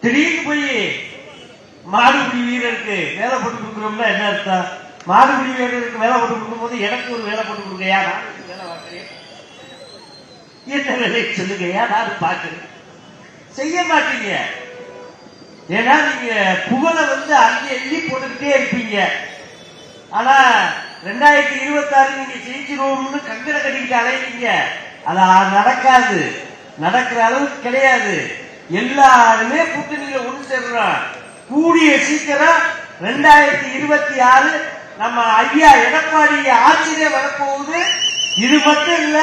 திடீர்னு போய் மாடுபிடி வீரருக்கு வேலை போட்டு கொடுக்குறோம்னா என்ன அர்த்தம்? மாடுபிடி வீரருக்கு வேலை போட்டு கொடுக்கும் போது எனக்கு ஒரு வேலை போட்டு கொடுக்கையா, நான் வேலை பார்க்கிறேன், என்ன வேலை சொல்லுங்கய்யா, நான் பார்க்கிறேன். செய்ய மாட்டீங்க. ஏன்னா நீங்க புகழை அள்ளி அள்ளி போட்டுக்கிட்டே இருப்பீங்க. ஆனா 2026 நீங்க ஜெயிச்சிருவோம்னு கங்கணை கட்டிக்கிட்டு அலைவீங்க. அது நடக்காது, நடக்கிற அளவுக்கு கிடையாது. எல்லாருமே கூட்டணியில ஒன்று சேர்றோம். கூடிய சீக்கிரம் 2026 நம்ம ஐயா எடப்பாடி ஆட்சியிலே வரப்போகுது. இது மட்டும் இல்ல,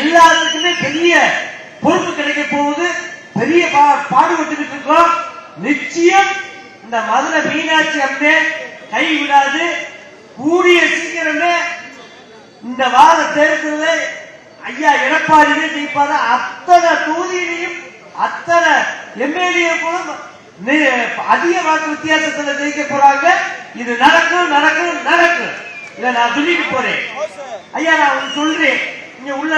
எல்லாத்துக்குமே பெரிய பொறுப்பு கிடைக்க போகுது. பெரிய பாடுபட்டு இருக்கோம். நிச்சயம் இந்த மதுரை மீனாட்சி அம்மே கைவிடாது. கூடிய சீக்கிரமே இந்த வார தேர்தலில் ஐயா எடப்பாடியே ஜெயிப்பாரு. அத்தனை தொகுதியிலையும் அத்தனை எம்எல்ஏ அதிக வாக்கு வித்தியாசத்தில் ஜெயிக்க போறாங்க. இது நடக்கும் நடக்கும் நடக்கும். இதை நான் சொல்லிட்டு போறேன். ஐயா நான் சொல்றேன், இங்க உள்ள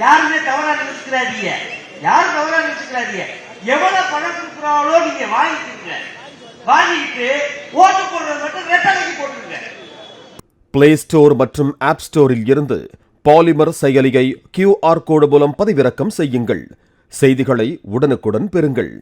யாருமே தவறா நினைச்சுக்கிறாதீங்க, யாரும் தவறா நினைச்சுக்கிறாதீங்க. எவ்வளவு பணம் கொடுக்குறாங்களோ நீங்க வாங்கிக்கீங்க, வாங்கிட்டு ஓட்டு போடுறது மட்டும் ரெட்டலைக்கு போட்டுருங்க. பிளே ஸ்டோர் மற்றும் ஆப் ஸ்டோரில் இருந்து பாலிமர் செயலியை QR கோடு மூலம் பதிவிறக்கம் செய்யுங்கள். செய்திகளை உடனுக்குடன் பெறுங்கள்.